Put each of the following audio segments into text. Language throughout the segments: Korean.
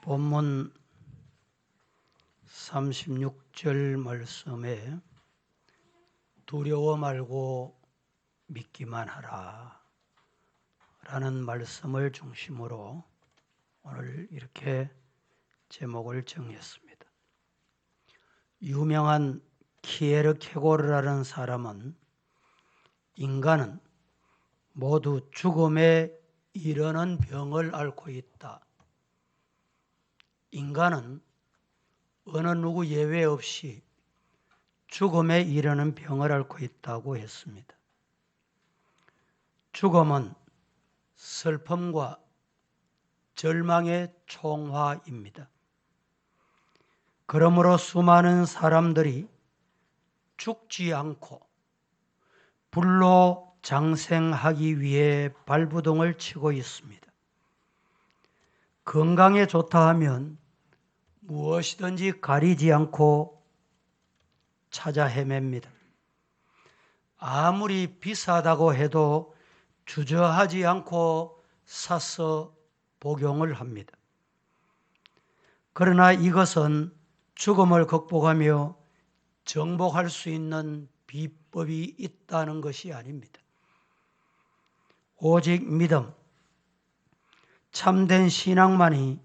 본문 36절 말씀에 두려워 말고 믿기만 하라 라는 말씀을 중심으로 오늘 이렇게 제목을 정했습니다. 유명한 키에르케고르라는 사람은 인간은 모두 죽음에 이르는 병을 앓고 있다. 인간은 어느 누구 예외 없이 죽음에 이르는 병을 앓고 있다고 했습니다. 죽음은 슬픔과 절망의 총화입니다. 그러므로 수많은 사람들이 죽지 않고 불로 장생하기 위해 발부동을 치고 있습니다. 건강에 좋다 하면 무엇이든지 가리지 않고 찾아 헤맵니다. 아무리 비싸다고 해도 주저하지 않고 사서 복용을 합니다. 그러나 이것은 죽음을 극복하며 정복할 수 있는 비법이 있다는 것이 아닙니다. 오직 믿음, 참된 신앙만이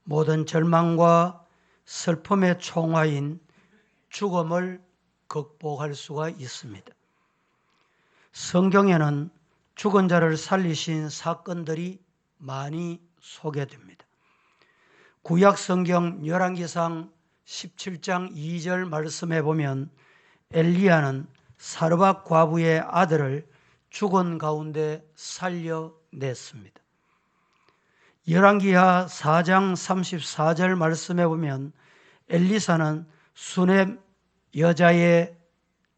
모든 절망과 슬픔의 총화인 죽음을 극복할 수가 있습니다. 성경에는 죽은 자를 살리신 사건들이 많이 소개됩니다. 구약 성경 열왕기상 17장 2절 말씀에 보면 엘리야는 사르밧 과부의 아들을 죽은 가운데 살려냈습니다. 열왕기하 4장 34절 말씀에 보면 엘리사는 수넴 여자의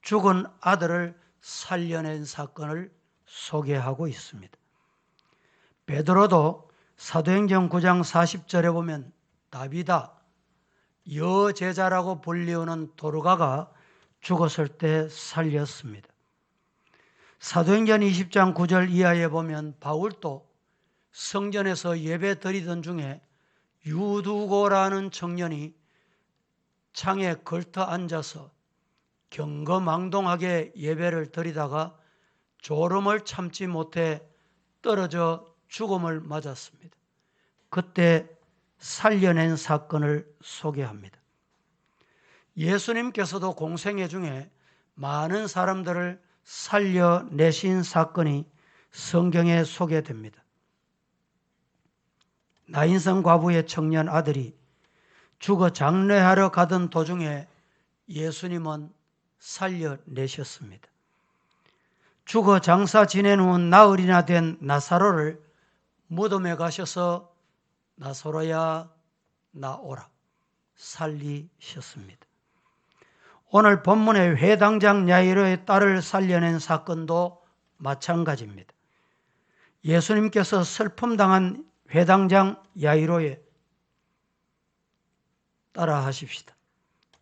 죽은 아들을 살려낸 사건을 소개하고 있습니다. 베드로도 사도행전 9장 40절에 보면 다비다, 여제자라고 불리우는 도르가가 죽었을 때 살렸습니다. 사도행전 20장 9절 이하에 보면 바울도 성전에서 예배 드리던 중에 유두고라는 청년이 창에 걸터 앉아서 경거망동하게 예배를 드리다가 졸음을 참지 못해 떨어져 죽음을 맞았습니다. 그때 살려낸 사건을 소개합니다. 예수님께서도 공생애 중에 많은 사람들을 살려내신 사건이 성경에 소개됩니다. 나인성 과부의 청년 아들이 죽어 장례하러 가던 도중에 예수님은 살려내셨습니다. 죽어 장사 지낸 후 나흘이나 된 나사로를 무덤에 가셔서 나사로야 나오라 살리셨습니다. 오늘 본문의 회당장 야이로의 딸을 살려낸 사건도 마찬가지입니다. 예수님께서 슬픔당한 회당장 야이로에 따라 하십시다.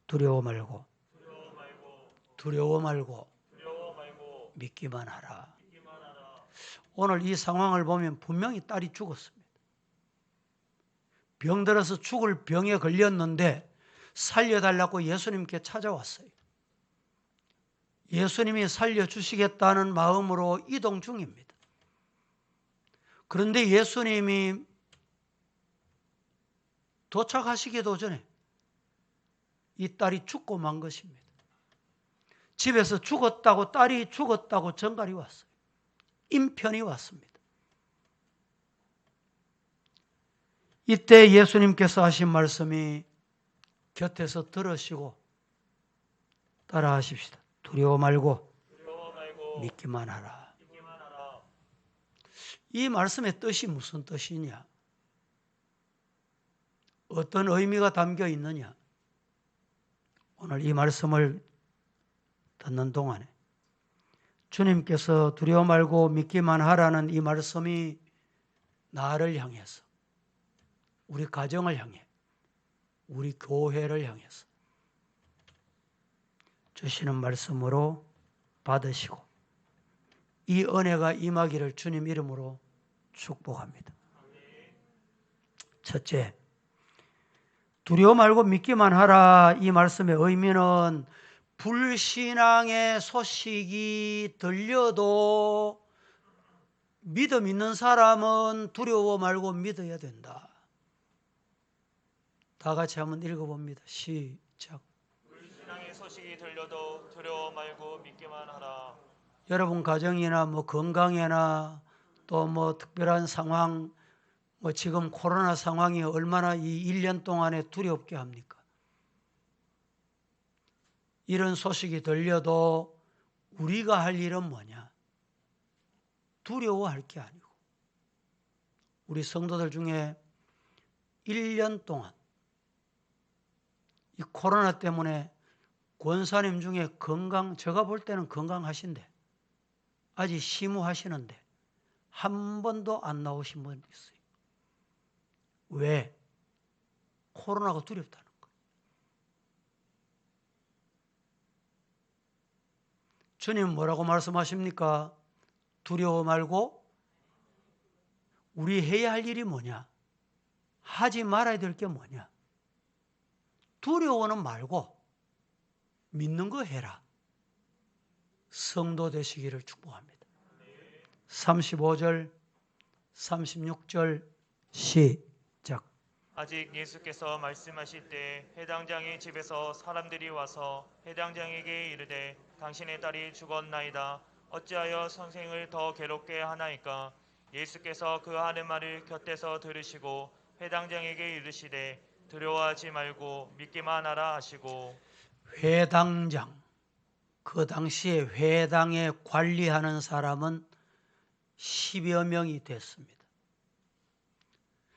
두려워 말고 믿기만 하라. 오늘 이 상황을 보면 분명히 딸이 죽었습니다. 병들어서 죽을 병에 걸렸는데 살려달라고 예수님께 찾아왔어요. 예수님이 살려주시겠다는 마음으로 이동 중입니다. 그런데 예수님이 도착하시기도 전에 이 딸이 죽고 만 것입니다. 집에서 죽었다고, 딸이 죽었다고 전갈이 왔어요. 인편이 왔습니다. 이때 예수님께서 하신 말씀이 곁에서 들으시고 따라 하십시다. 두려워 말고 믿기만 하라. 이 말씀의 뜻이 무슨 뜻이냐? 어떤 의미가 담겨 있느냐? 오늘 이 말씀을 듣는 동안에 주님께서 두려워 말고 믿기만 하라는 이 말씀이 나를 향해서, 우리 가정을 향해, 우리 교회를 향해서 주시는 말씀으로 받으시고 이 은혜가 임하기를 주님 이름으로 축복합니다. 첫째, 두려워 말고 믿기만 하라. 이 말씀의 의미는 불신앙의 소식이 들려도 믿음 있는 사람은 두려워 말고 믿어야 된다. 다 같이 한번 읽어봅니다. 시작. 불신앙의 소식이 들려도 두려워 말고 믿기만 하라. 여러분 가정이나 건강이나 또 특별한 상황, 지금 코로나 상황이 얼마나 이 1년 동안에 두렵게 합니까? 이런 소식이 들려도 우리가 할 일은 뭐냐? 두려워할 게 아니고 우리 성도들 중에 1년 동안 이 코로나 때문에 권사님 중에 제가 볼 때는 건강하신데 아직 심우하시는데 한 번도 안 나오신 분 있어요. 왜? 코로나가 두렵다는 거예요. 주님 뭐라고 말씀하십니까? 두려워 말고 우리 해야 할 일이 뭐냐? 하지 말아야 될 게 뭐냐? 두려워는 말고 믿는 거 해라. 성도 되시기를 축복합니다. 35절, 36절 시작. 아직 예수께서 말씀하실 때 회당장의 집에서 사람들이 와서 회당장에게 이르되 당신의 딸이 죽었나이다. 어찌하여 선생을 더 괴롭게 하나이까? 예수께서 그 하는 말을 곁에서 들으시고 회당장에게 이르시되 두려워하지 말고 믿기만 하라 하시고. 회당장, 그 당시에 회당에 관리하는 사람은 10여 명이 됐습니다.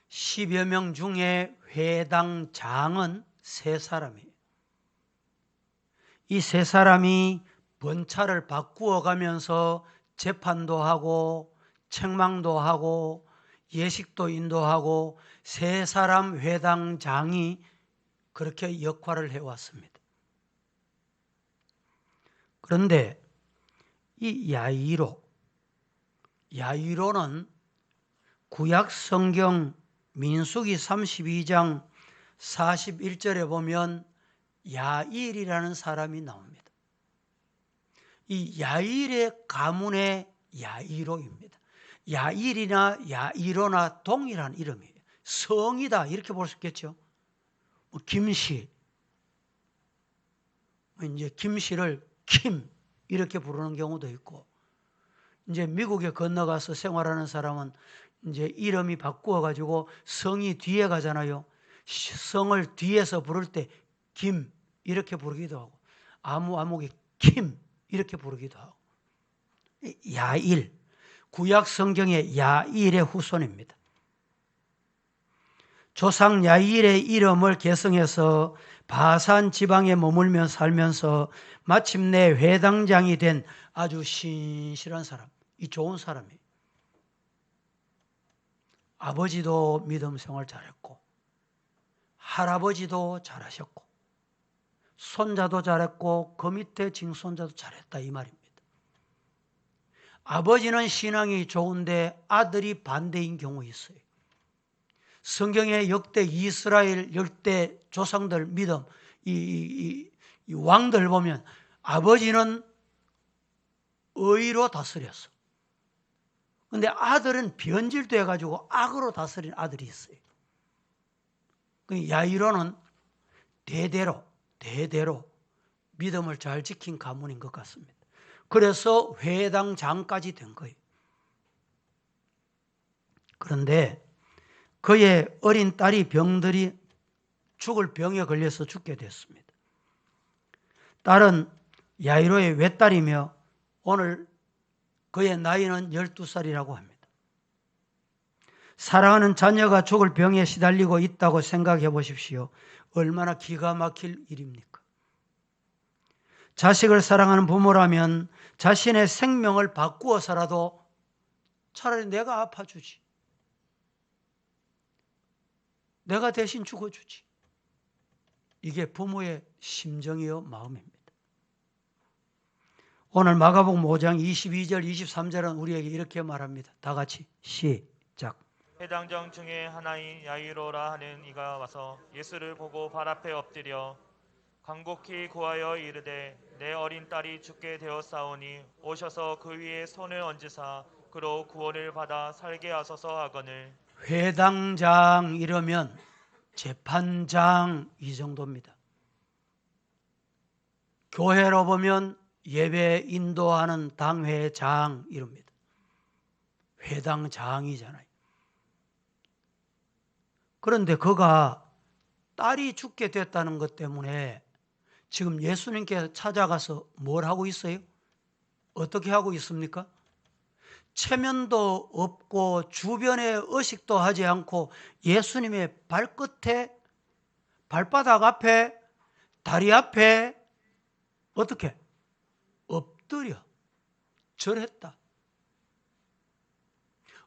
10여 명 중에 회당장은 3사람이에요. 이 3사람이 번차를 바꾸어 가면서 재판도 하고 책망도 하고 예식도 인도하고 3사람 회당장이 그렇게 역할을 해왔습니다. 그런데 이 야이로는 구약 성경 민수기 32장 41절에 보면 야일이라는 사람이 나옵니다. 이 야일의 가문의 야이로입니다. 야일이나 야이로나 동일한 이름이에요. 성이다 이렇게 볼 수 있겠죠. 김씨, 이제 김씨를 킴 이렇게 부르는 경우도 있고, 이제 미국에 건너가서 생활하는 사람은 이제 이름이 바꾸어 가지고 성이 뒤에 가잖아요. 성을 뒤에서 부를 때 김 이렇게 부르기도 하고, 아무개 킴 이렇게 부르기도 하고. 야일, 구약 성경의 야일의 후손입니다. 조상 야일의 이름을 계승해서 바산 지방에 머물며 살면서 마침내 회당장이 된 아주 신실한 사람, 이 좋은 사람이에요. 아버지도 믿음 생활 잘했고 할아버지도 잘하셨고 손자도 잘했고 그 밑에 증손자도 잘했다 이 말입니다. 아버지는 신앙이 좋은데 아들이 반대인 경우 있어요. 성경의 역대 이스라엘 열대 조상들 믿음 이 왕들 보면 아버지는 의로 다스렸어. 근데 아들은 변질돼 가지고 악으로 다스린 아들이 있어요. 야이로는 대대로 믿음을 잘 지킨 가문인 것 같습니다. 그래서 회당장까지 된 거예요. 그런데 그의 어린 딸이 죽을 병에 걸려서 죽게 됐습니다. 딸은 야이로의 외딸이며 오늘 그의 나이는 12살이라고 합니다. 사랑하는 자녀가 죽을 병에 시달리고 있다고 생각해 보십시오. 얼마나 기가 막힐 일입니까? 자식을 사랑하는 부모라면 자신의 생명을 바꾸어서라도 차라리 내가 아파주지. 내가 대신 죽어주지. 이게 부모의 심정이요 마음입니다. 오늘 마가복음 5장 22절 23절은 우리에게 이렇게 말합니다. 다 같이 시작. 해당장 중에 하나인 야이로라 하는 이가 와서 예수를 보고 발 앞에 엎드려 간곡히 구하여 이르되 내 어린 딸이 죽게 되었사오니 오셔서 그 위에 손을 얹으사 그로 구원을 받아 살게 하소서 하거늘. 회당장 이러면 재판장 이 정도입니다. 교회로 보면 예배 인도하는 당회장 이럽니다. 회당장이잖아요. 그런데 그가 딸이 죽게 됐다는 것 때문에 지금 예수님께 찾아가서 뭘 하고 있어요? 어떻게 하고 있습니까? 체면도 없고 주변에 의식도 하지 않고 예수님의 발끝에, 발바닥 앞에, 다리 앞에 어떻게? 엎드려 절했다.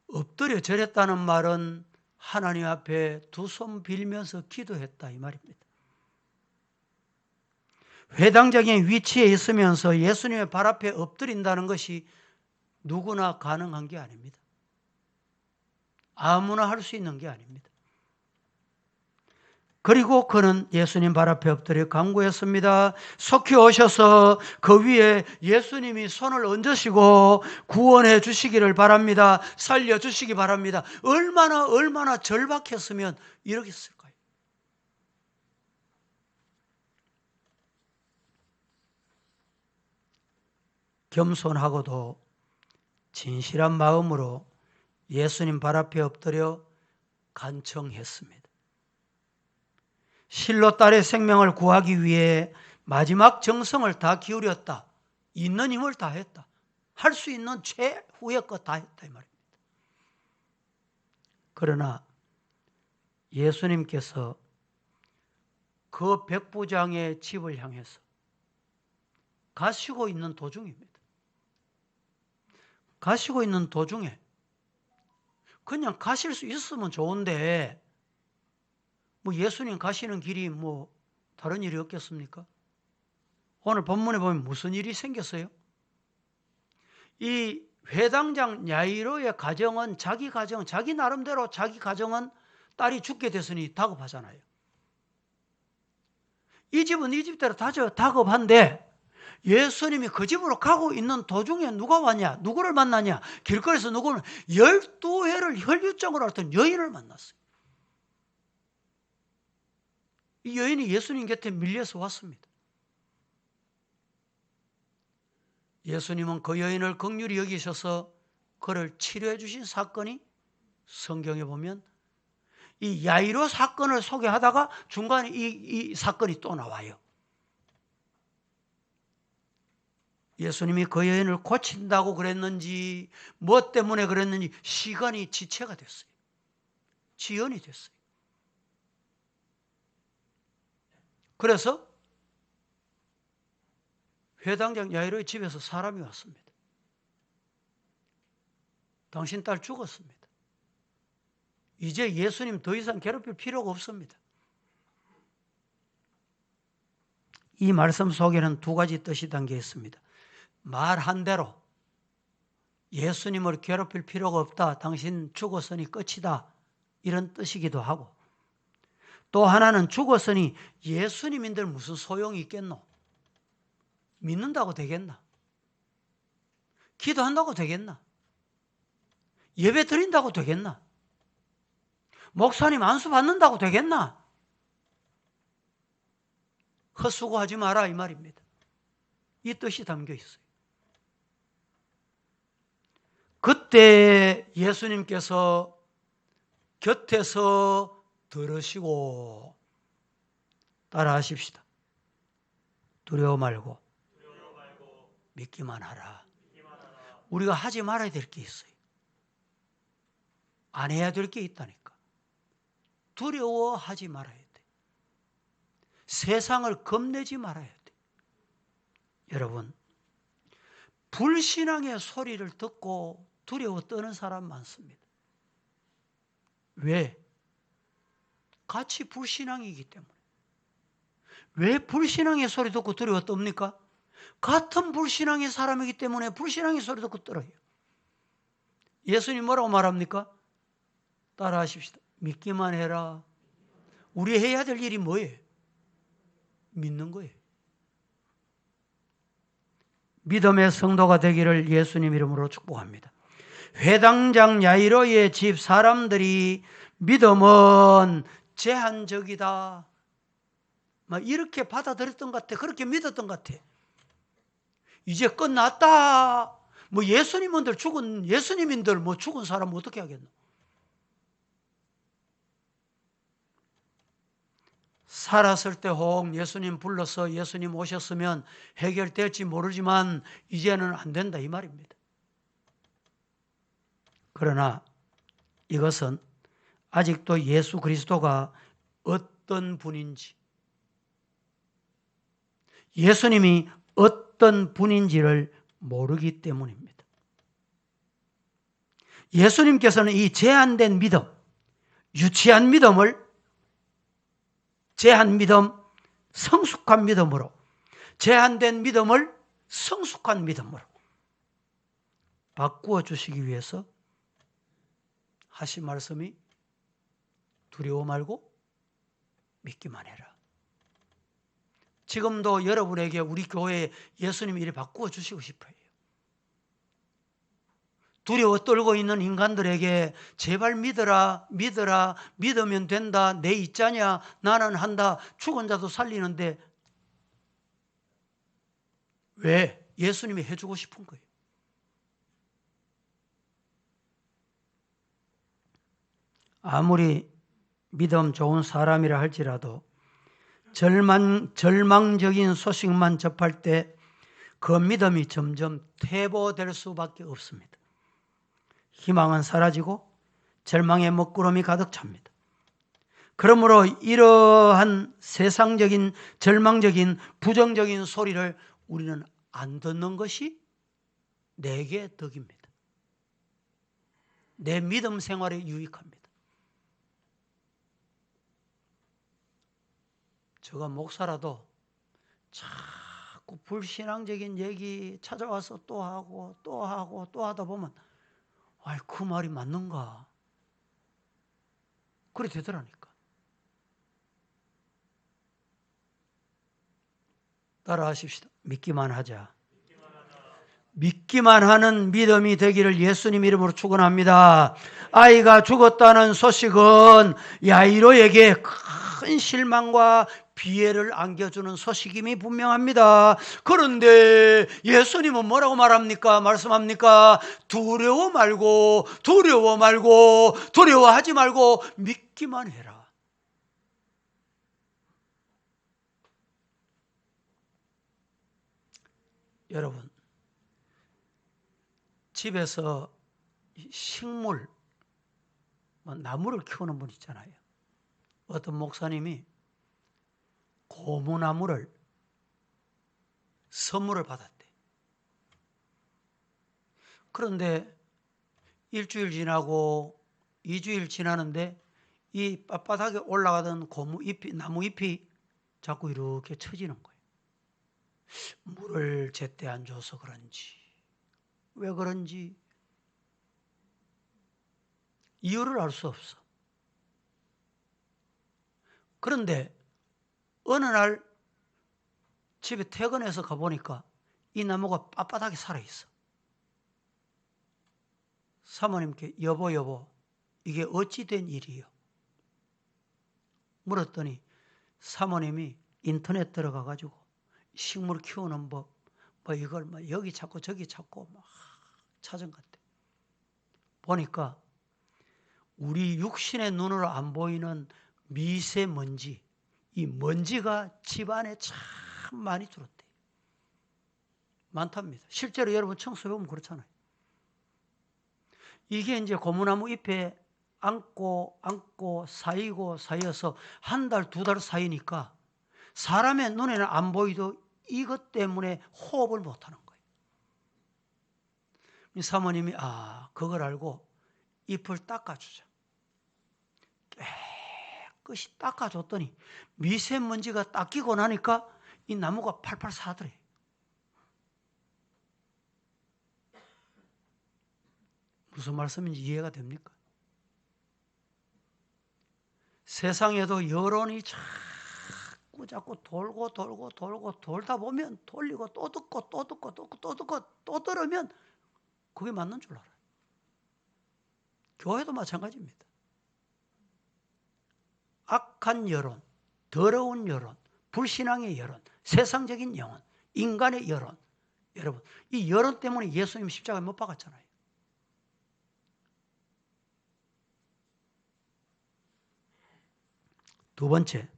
엎드려 절했다는 말은 하나님 앞에 두 손 빌면서 기도했다 이 말입니다. 회당장의 위치에 있으면서 예수님의 발 앞에 엎드린다는 것이 누구나 가능한 게 아닙니다. 아무나 할 수 있는 게 아닙니다. 그리고 그는 예수님 발 앞에 엎드려 간구했습니다. 속히 오셔서 그 위에 예수님이 손을 얹으시고 구원해 주시기를 바랍니다. 살려 주시기 바랍니다. 얼마나 절박했으면 이러겠을까요? 겸손하고도 진실한 마음으로 예수님 발 앞에 엎드려 간청했습니다. 실로 딸의 생명을 구하기 위해 마지막 정성을 다 기울였다. 있는 힘을 다 했다. 할 수 있는 최후의 것 다 했다 이 말입니다. 그러나 예수님께서 그 백부장의 집을 향해서 가시고 있는 도중입니다. 가시고 있는 도중에 그냥 가실 수 있으면 좋은데 뭐 예수님 가시는 길이 뭐 다른 일이 없겠습니까? 오늘 본문에 보면 무슨 일이 생겼어요? 이 회당장 야이로의 가정은 자기 나름대로 자기 가정은 딸이 죽게 됐으니 다급하잖아요. 이 집은 이 집대로 다급한데 예수님이 그 집으로 가고 있는 도중에 누가 왔냐? 누구를 만나냐? 길거리에서 누구는 12회를 혈류증으로 앓던 여인을 만났어요. 이 여인이 예수님 곁에 밀려서 왔습니다. 예수님은 그 여인을 긍휼히 여기셔서 그를 치료해 주신 사건이 성경에 보면 이 야이로 사건을 소개하다가 중간에 이 사건이 또 나와요. 예수님이 그 여인을 고친다고 그랬는지 뭐 때문에 그랬는지 시간이 지체가 됐어요. 지연이 됐어요. 그래서 회당장 야이로의 집에서 사람이 왔습니다. 당신 딸 죽었습니다. 이제 예수님 더 이상 괴롭힐 필요가 없습니다. 이 말씀 속에는 두 가지 뜻이 담겨 있습니다. 말한 대로 예수님을 괴롭힐 필요가 없다. 당신 죽었으니 끝이다. 이런 뜻이기도 하고 또 하나는 죽었으니 예수님인들 무슨 소용이 있겠노? 믿는다고 되겠나? 기도한다고 되겠나? 예배 드린다고 되겠나? 목사님 안수 받는다고 되겠나? 헛수고하지 마라 이 말입니다. 이 뜻이 담겨 있어요. 그때 예수님께서 곁에서 들으시고 따라하십시다. 두려워 말고 믿기만 하라. 우리가 하지 말아야 될 게 있어요. 안 해야 될 게 있다니까. 두려워하지 말아야 돼. 세상을 겁내지 말아야 돼. 여러분, 불신앙의 소리를 듣고 두려워 떠는 사람 많습니다. 왜? 같이 불신앙이기 때문에. 왜 불신앙의 소리 듣고 두려워 떱니까? 같은 불신앙의 사람이기 때문에 불신앙의 소리 듣고 떨어요. 예수님 뭐라고 말합니까? 따라하십시다. 믿기만 해라. 우리 해야 될 일이 뭐예요? 믿는 거예요. 믿음의 성도가 되기를 예수님 이름으로 축복합니다. 회당장 야이로의 집 사람들이 믿음은 제한적이다, 막 이렇게 받아들였던 것 같아. 그렇게 믿었던 것 같아. 이제 끝났다. 뭐 예수님인들 뭐 죽은 사람 어떻게 하겠노? 살았을 때 혹 예수님 불러서 예수님 오셨으면 해결될지 모르지만 이제는 안 된다 이 말입니다. 그러나 이것은 아직도 예수 그리스도가 어떤 분인지, 예수님이 어떤 분인지를 모르기 때문입니다. 예수님께서는 이 제한된 믿음, 유치한 믿음을 제한 믿음, 성숙한 믿음으로, 제한된 믿음을 성숙한 믿음으로 바꾸어 주시기 위해서 하신 말씀이 두려워 말고 믿기만 해라. 지금도 여러분에게 우리 교회에 예수님이 이리 바꾸어 주시고 싶어요. 두려워 떨고 있는 인간들에게 제발 믿어라, 믿어라, 믿으면 된다, 내 있자냐, 나는 한다, 죽은 자도 살리는데 왜? 예수님이 해주고 싶은 거예요. 아무리 믿음 좋은 사람이라 할지라도 절망적인 소식만 접할 때 그 믿음이 점점 퇴보될 수밖에 없습니다. 희망은 사라지고 절망의 먹구름이 가득 찹니다. 그러므로 이러한 세상적인 절망적인 부정적인 소리를 우리는 안 듣는 것이 내게 덕입니다. 내 믿음 생활에 유익합니다. 제가 목사라도 자꾸 불신앙적인 얘기 찾아와서 또 하고 또 하고 또 하다 보면 그 말이 맞는가? 그래 되더라니까. 따라하십시다. 믿기만 하자. 믿기만 하는 믿음이 되기를 예수님 이름으로 축원합니다. 아이가 죽었다는 소식은 야이로에게 큰 실망과 비애를 안겨주는 소식임이 분명합니다. 그런데 예수님은 뭐라고 말씀합니까? 두려워 말고 두려워하지 말고 믿기만 해라. 여러분, 집에서 식물, 나무를 키우는 분 있잖아요. 어떤 목사님이 고무나무를 선물을 받았대. 그런데 일주일 지나고 2주일 지나는데 이 빳빳하게 올라가던 나무 잎이 자꾸 이렇게 처지는 거예요. 물을 제때 안 줘서 그런지, 왜 그런지 이유를 알 수 없어. 그런데 어느 날 집에 퇴근해서 가보니까 이 나무가 빳빳하게 살아있어. 사모님께 여보 이게 어찌 된 일이요? 물었더니 사모님이 인터넷 들어가가지고 식물 키우는 법, 이걸 여기 찾고 저기 찾고 막 찾은 것 같아. 보니까 우리 육신의 눈으로 안 보이는 미세먼지, 이 먼지가 집안에 참 많이 들었대. 많답니다. 실제로 여러분 청소해보면 그렇잖아요. 이게 이제 고무나무 잎에 안고 쌓여서 한 달, 2달 사이니까 사람의 눈에는 안 보이도 이것 때문에 호흡을 못하는 거예요. 사모님이 그걸 알고 잎을 닦아주자. 깨끗이 닦아줬더니 미세먼지가 닦이고 나니까 이 나무가 팔팔 사더래. 무슨 말씀인지 이해가 됩니까? 세상에도 여론이 자꾸 돌고 돌다 보면 돌리고 또 듣고 또 들으면 그게 맞는 줄 알아요. 교회도 마찬가지입니다. 악한 여론, 더러운 여론, 불신앙의 여론, 세상적인 영혼, 인간의 여론. 여러분, 이 여론 때문에 예수님 십자가에 못 박았잖아요. 두 번째,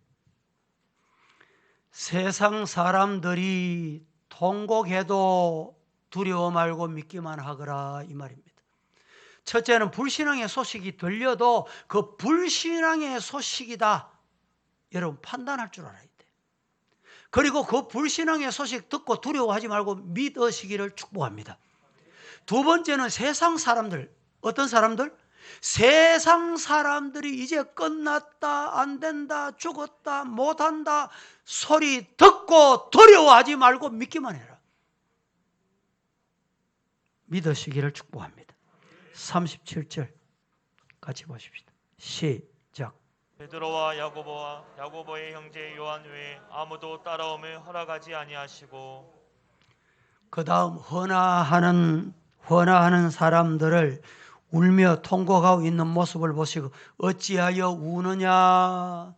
세상 사람들이 통곡해도 두려워 말고 믿기만 하거라, 이 말입니다. 첫째는 불신앙의 소식이 들려도 그 불신앙의 소식이다, 여러분 판단할 줄 알아야 돼. 그리고 그 불신앙의 소식 듣고 두려워하지 말고 믿으시기를 축복합니다. 두 번째는 세상 사람들, 어떤 사람들? 세상 사람들이 이제 끝났다, 안 된다, 죽었다, 못한다 소리 듣고 두려워하지 말고 믿기만 해라. 믿으시기를 축복합니다. 37절 같이 보십시다. 시작. 베드로와 야고보와 야고보의 형제 요한 외에 아무도 따라옴을 허락하지 아니하시고 그 다음 헌화하는 사람들을 울며 통곡하고 있는 모습을 보시고 어찌하여 우느냐.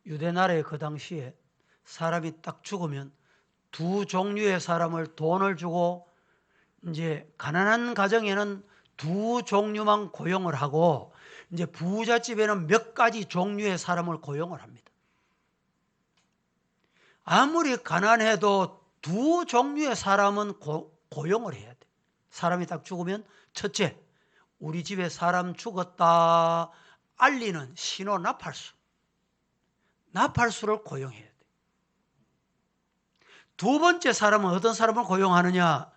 유대나라의 그 당시에 사람이 딱 죽으면 두 종류의 사람을 돈을 주고 이제 가난한 가정에는 두 종류만 고용을 하고 이제 부잣집에는 몇 가지 종류의 사람을 고용을 합니다. 아무리 가난해도 두 종류의 사람은 고용을 해야 돼. 사람이 딱 죽으면 첫째, 우리 집에 사람 죽었다 알리는 신호 나팔수를 고용해야 돼. 두 번째 사람은 어떤 사람을 고용하느냐?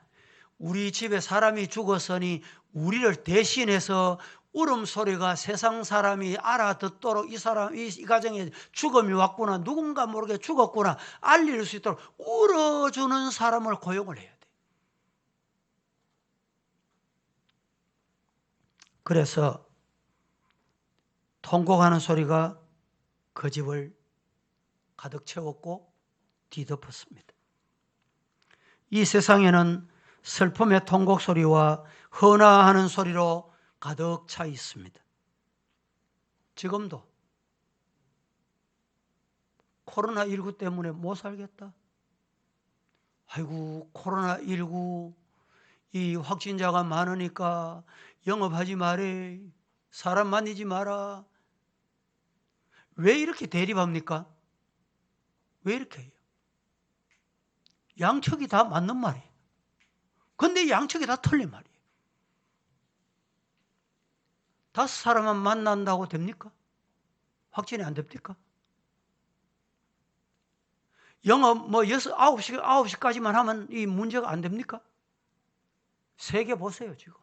우리 집에 사람이 죽었으니 우리를 대신해서 울음소리가 세상 사람이 알아듣도록 이 가정에 죽음이 왔구나, 누군가 모르게 죽었구나 알릴 수 있도록 울어주는 사람을 고용을 해야 돼. 그래서 통곡하는 소리가 그 집을 가득 채웠고 뒤덮었습니다. 이 세상에는 슬픔의 통곡 소리와 헌화하는 소리로 가득 차 있습니다. 지금도 코로나19 때문에 못 살겠다. 아이고, 코로나19 이 확진자가 많으니까 영업하지 마래. 사람 만나지 마라. 왜 이렇게 대립합니까? 왜 이렇게 해요? 양측이 다 맞는 말이에요. 근데 양측이 다 틀린 말이에요. 5사람만 만난다고 됩니까? 확진이 안 됩니까? 영업 9시까지만 하면 이 문제가 안 됩니까? 세계 보세요, 지금.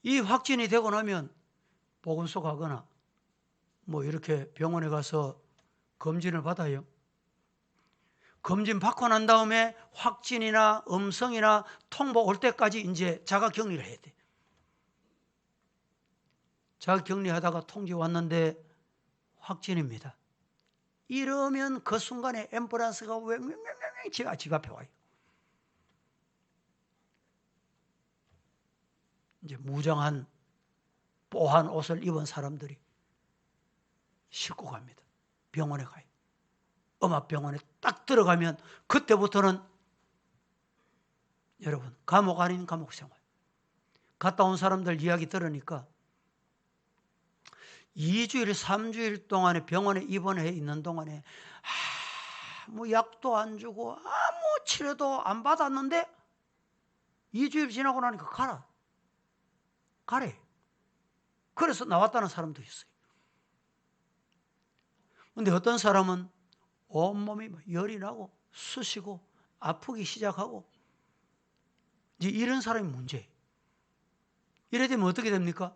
이 확진이 되고 나면 보건소 가거나 이렇게 병원에 가서 검진을 받아요. 검진 받고 난 다음에 확진이나 음성이나 통보 올 때까지 이제 자가 격리를 해야 돼. 자가 격리하다가 통지 왔는데 확진입니다. 이러면 그 순간에 앰뷸런스가 집 앞에 와요. 이제 무장한 뽀한 옷을 입은 사람들이 싣고 갑니다. 병원에 가요. 음압병원에 딱 들어가면 그때부터는 여러분 감옥 아닌 감옥 생활. 갔다 온 사람들 이야기 들으니까 2주일, 3주일 동안에 병원에 입원해 있는 동안에 아무 약도 안 주고 아무 치료도 안 받았는데 2주일 지나고 나니까 가래. 그래서 나왔다는 사람도 있어요. 근데 어떤 사람은 온몸이 열이 나고 쑤시고 아프기 시작하고 이제 이런 사람이 문제예요. 이래 되면 어떻게 됩니까?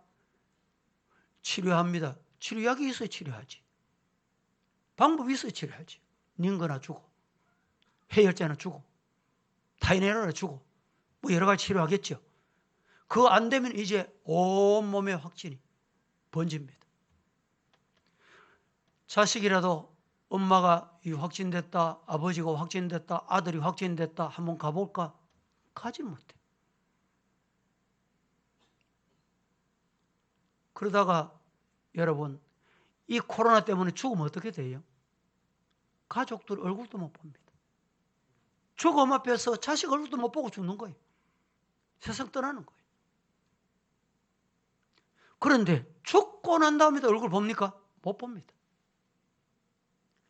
치료합니다. 치료약이 있어야 치료하지. 방법이 있어야 치료하지. 닌거나 주고 해열제나 주고 타이레놀 주고 여러 가지 치료하겠죠. 그거 안 되면 이제 온몸에 확진이 번집니다. 자식이라도 엄마가 확진됐다, 아버지가 확진됐다, 아들이 확진됐다, 한번 가볼까? 가지 못해. 그러다가 여러분, 이 코로나 때문에 죽으면 어떻게 돼요? 가족들 얼굴도 못 봅니다. 죽음 앞에서 자식 얼굴도 못 보고 죽는 거예요. 세상 떠나는 거예요. 그런데 죽고 난 다음에도 얼굴 봅니까? 못 봅니다.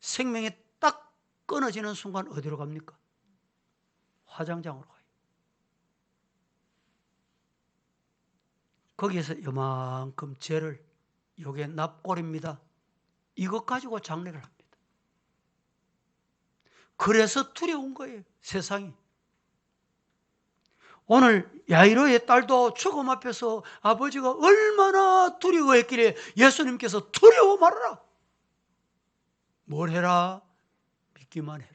생명이 딱 끊어지는 순간 어디로 갑니까? 화장장으로 가요. 거기에서 요만큼 죄를, 요게 납골입니다. 이것 가지고 장례를 합니다. 그래서 두려운 거예요, 세상이. 오늘 야이로의 딸도 죽음 앞에서 아버지가 얼마나 두려워했길래 예수님께서 두려워 말아라. 뭘 해라? 믿기만 해라.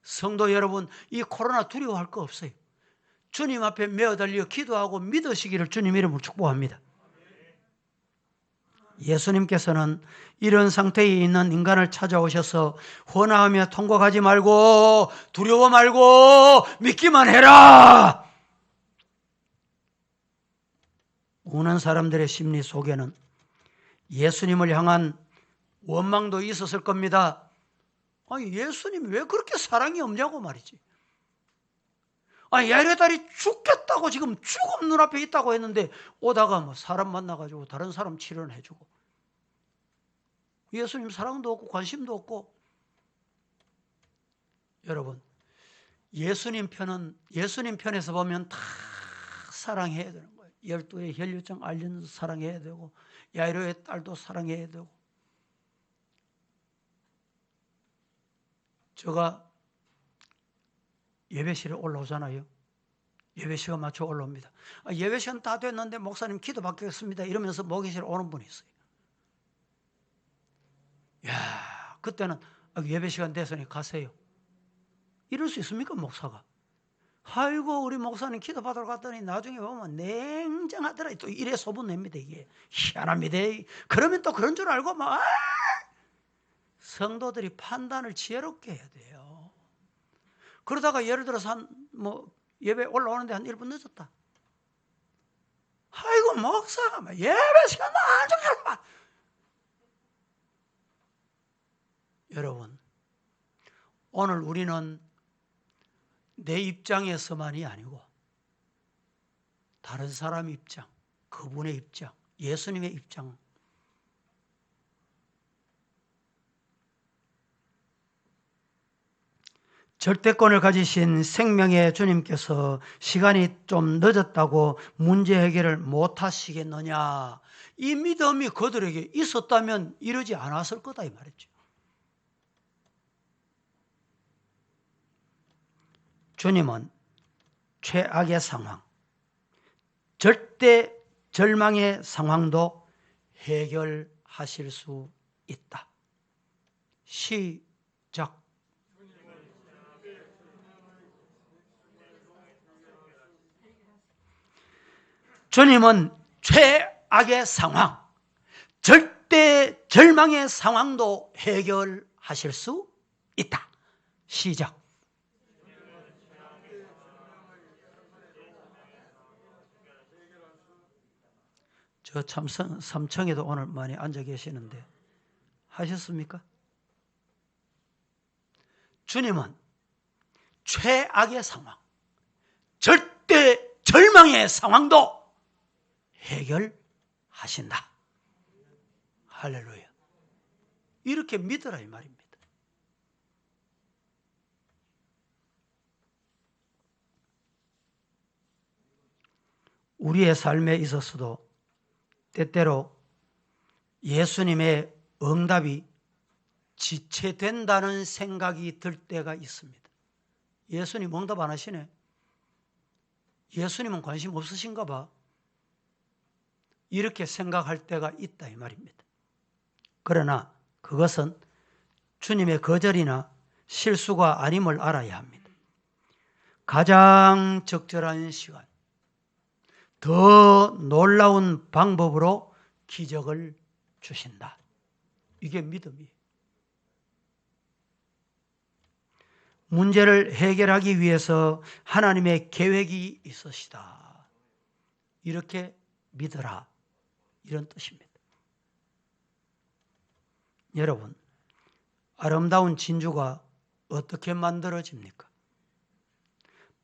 성도 여러분, 이 코로나 두려워할 거 없어요. 주님 앞에 매어달려 기도하고 믿으시기를 주님 이름으로 축복합니다. 예수님께서는 이런 상태에 있는 인간을 찾아오셔서 원하며 통곡하지 말고 두려워 말고 믿기만 해라. 우는 사람들의 심리 속에는 예수님을 향한 원망도 있었을 겁니다. 아니, 예수님이 왜 그렇게 사랑이 없냐고 말이지. 아니, 야이로의 딸이 죽겠다고 지금 죽음 눈앞에 있다고 했는데 오다가 뭐 사람 만나가지고 다른 사람 치료는 해주고, 예수님 사랑도 없고 관심도 없고. 여러분, 예수님 편에서 보면 다 사랑해야 되는 거예요. 12의 혈류증 앓는 사랑해야 되고, 야이로의 딸도 사랑해야 되고. 제가 예배실에 올라오잖아요. 예배 시간 맞춰 올라옵니다. 예배 시간 다 됐는데 목사님 기도 받겠습니다 이러면서 목욕실에 오는 분이 있어요. 야, 그때는 예배 시간 됐으니 가세요. 이럴 수 있습니까, 목사가? 아이고, 우리 목사님 기도 받으러 갔더니 나중에 보면 냉정하더라. 또 이래 소문 냅니다. 이게 희한합니다. 그러면 또 그런 줄 알고 막 성도들이 판단을 지혜롭게 해야 돼요. 그러다가 예를 들어서 예배 올라오는데 한 1분 늦었다. 아이고, 목사가 예배 시간 안 정해. 여러분, 오늘 우리는 내 입장에서만이 아니고 다른 사람 입장, 그분의 입장, 예수님의 입장, 절대권을 가지신 생명의 주님께서 시간이 좀 늦었다고 문제 해결을 못 하시겠느냐. 이 믿음이 그들에게 있었다면 이러지 않았을 거다 이 말이죠. 주님은 최악의 상황, 절대 절망의 상황도 해결하실 수 있다. 시작. 주님은 최악의 상황, 절대 절망의 상황도 해결하실 수 있다. 시작. 저 참 삼청에도 오늘 많이 앉아 계시는데 하셨습니까? 주님은 최악의 상황, 절대 절망의 상황도 해결하신다. 할렐루야. 이렇게 믿으라 이 말입니다. 우리의 삶에 있어서도 때때로 예수님의 응답이 지체된다는 생각이 들 때가 있습니다. 예수님 응답 안 하시네. 예수님은 관심 없으신가 봐. 이렇게 생각할 때가 있다 이 말입니다. 그러나 그것은 주님의 거절이나 실수가 아님을 알아야 합니다. 가장 적절한 시간, 더 놀라운 방법으로 기적을 주신다. 이게 믿음이에요. 문제를 해결하기 위해서 하나님의 계획이 있으시다. 이렇게 믿어라. 이런 뜻입니다. 여러분, 아름다운 진주가 어떻게 만들어집니까?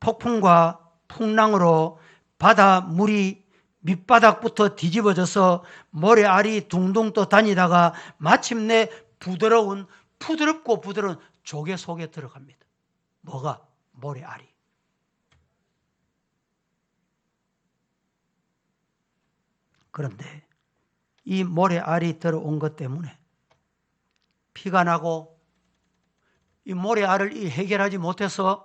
폭풍과 풍랑으로 바다 물이 밑바닥부터 뒤집어져서 모래알이 둥둥 떠 다니다가 마침내 부드럽고 부드러운 조개 속에 들어갑니다. 뭐가? 모래알이. 그런데 이 모래알이 들어온 것 때문에 피가 나고 이 모래알을 해결하지 못해서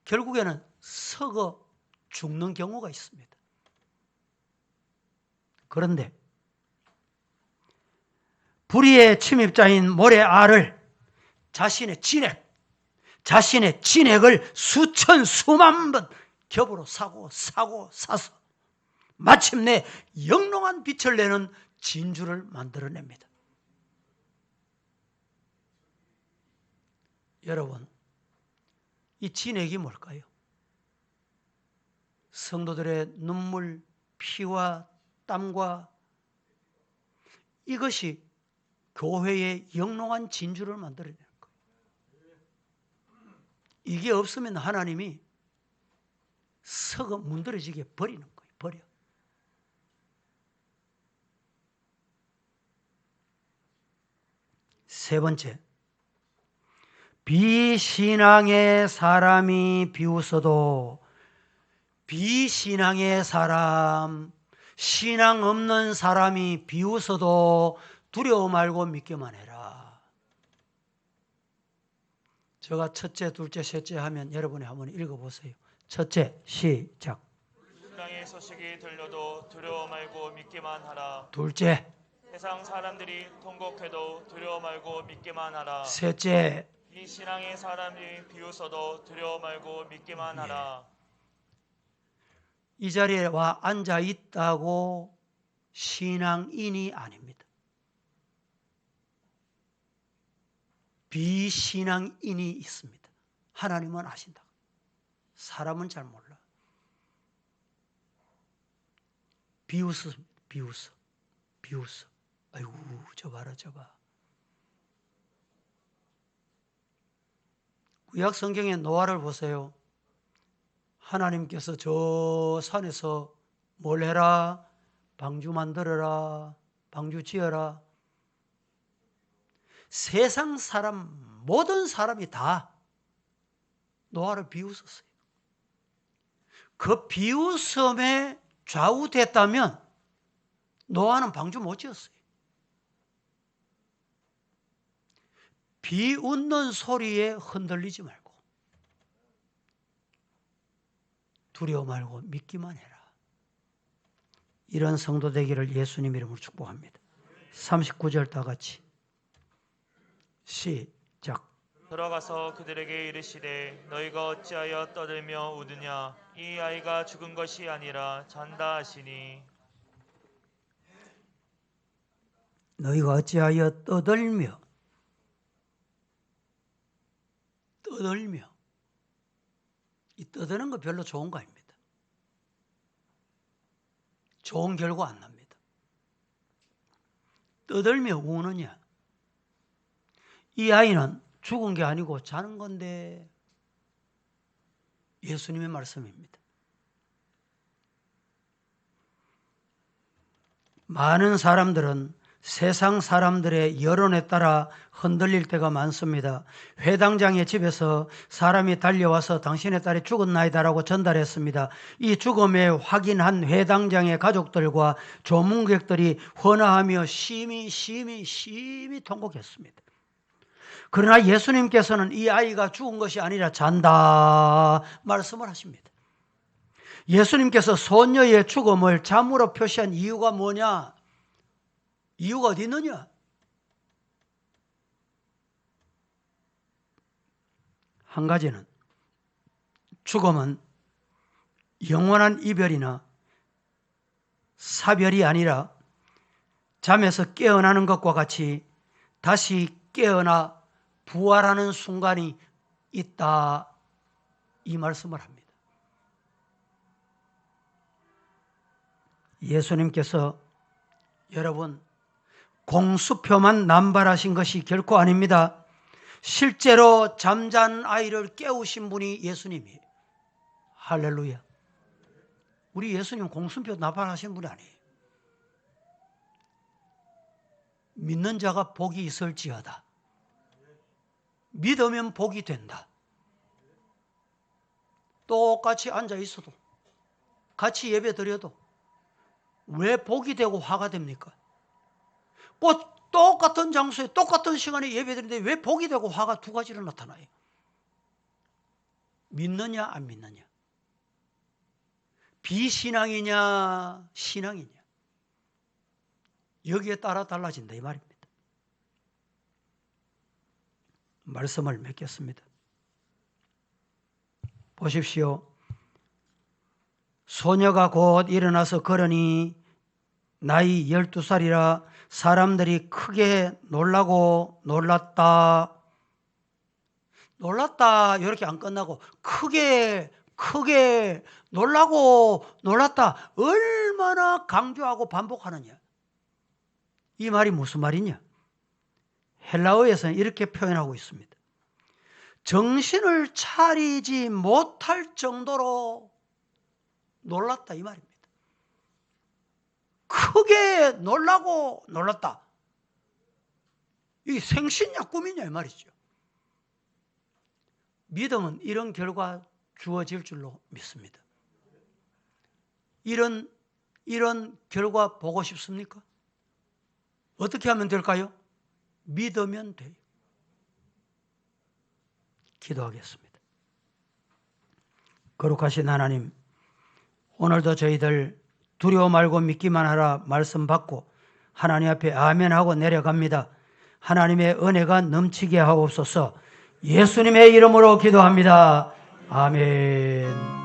결국에는 썩어 죽는 경우가 있습니다. 그런데 불의의 침입자인 모래알을 자신의 진액을 수만 번 겹으로 사서 마침내 영롱한 빛을 내는 진주를 만들어냅니다. 여러분, 이 진액이 뭘까요? 성도들의 눈물, 피와 땀과 이것이 교회의 영롱한 진주를 만들어내는 거예요. 이게 없으면 하나님이 썩어 문드러지게 버리는 거예요. 버려. 세 번째, 비신앙의 사람이 비웃어도 비신앙의 사람, 신앙 없는 사람이 비웃어도 두려워 말고 믿기만 해라. 제가 첫째, 둘째, 셋째 하면 여러분이 한번 읽어보세요. 첫째, 시작. 땅의 소식이 들려도 두려워 말고 믿기만 하라. 둘째, 세상 사람들이 통곡해도 두려워 말고 믿기만 하라. 셋째, 이 신앙의 사람이 비웃어도 두려워 말고 믿기만 하라. 이 자리에 와 앉아 있다고 신앙인이 아닙니다. 비신앙인이 있습니다. 하나님은 아신다. 사람은 잘 몰라. 비웃어. 아이고, 저 봐라. 구약 성경의 노아를 보세요. 하나님께서 저 산에서 뭘 해라? 방주 만들어라. 방주 지어라. 세상 사람, 모든 사람이 다 노아를 비웃었어요. 그 비웃음에 좌우됐다면 노아는 방주 못 지었어요. 비웃는 소리에 흔들리지 말고 두려워 말고 믿기만 해라. 이런 성도 되기를 예수님 이름으로 축복합니다. 39절 다 같이 시작. 들어가서 그들에게 이르시되 너희가 어찌하여 떠들며 우느냐. 이 아이가 죽은 것이 아니라 잔다 하시니. 너희가 어찌하여 떠들며 이 떠드는 거 별로 좋은 거 아닙니다. 좋은 결과 안 납니다. 떠들며 우느냐. 이 아이는 죽은 게 아니고 자는 건데 예수님의 말씀입니다. 많은 사람들은 세상 사람들의 여론에 따라 흔들릴 때가 많습니다. 회당장의 집에서 사람이 달려와서 당신의 딸이 죽었나이다라고 전달했습니다. 이 죽음을 확인한 회당장의 가족들과 조문객들이 헌화하며 심히 통곡했습니다. 그러나 예수님께서는 이 아이가 죽은 것이 아니라 잔다 말씀을 하십니다. 예수님께서 소녀의 죽음을 잠으로 표시한 이유가 뭐냐? 이유가 어디 있느냐? 한 가지는 죽음은 영원한 이별이나 사별이 아니라 잠에서 깨어나는 것과 같이 다시 깨어나 부활하는 순간이 있다, 이 말씀을 합니다. 예수님께서 여러분 공수표만 남발하신 것이 결코 아닙니다. 실제로 잠잔 아이를 깨우신 분이 예수님이에요. 할렐루야. 우리 예수님 공수표 남발하신 분이 아니에요. 믿는 자가 복이 있을지어다. 믿으면 복이 된다. 똑같이 앉아 있어도, 같이 예배 드려도 왜 복이 되고 화가 됩니까? 꼭 똑같은 장소에 똑같은 시간에 예배 드리는데 왜 복이 되고 화가 두 가지로 나타나요? 믿느냐 안 믿느냐? 비신앙이냐 신앙이냐? 여기에 따라 달라진다 이 말입니다. 말씀을 맺겠습니다. 보십시오. 소녀가 곧 일어나서 걸으니 나이 12살이라 사람들이 크게 놀라고 놀랐다. 놀랐다 이렇게 안 끝나고 크게 놀라고 놀랐다. 얼마나 강조하고 반복하느냐. 이 말이 무슨 말이냐? 헬라어에서는 이렇게 표현하고 있습니다. 정신을 차리지 못할 정도로 놀랐다 이 말입니다. 크게 놀라고 놀랐다. 이게 생신냐 꿈이냐 이 말이죠. 믿음은 이런 결과 주어질 줄로 믿습니다. 이런 결과 보고 싶습니까? 어떻게 하면 될까요? 믿으면 돼요. 기도하겠습니다. 거룩하신 하나님, 오늘도 저희들 두려워 말고 믿기만 하라 말씀 받고 하나님 앞에 아멘하고 내려갑니다. 하나님의 은혜가 넘치게 하옵소서. 예수님의 이름으로 기도합니다. 아멘.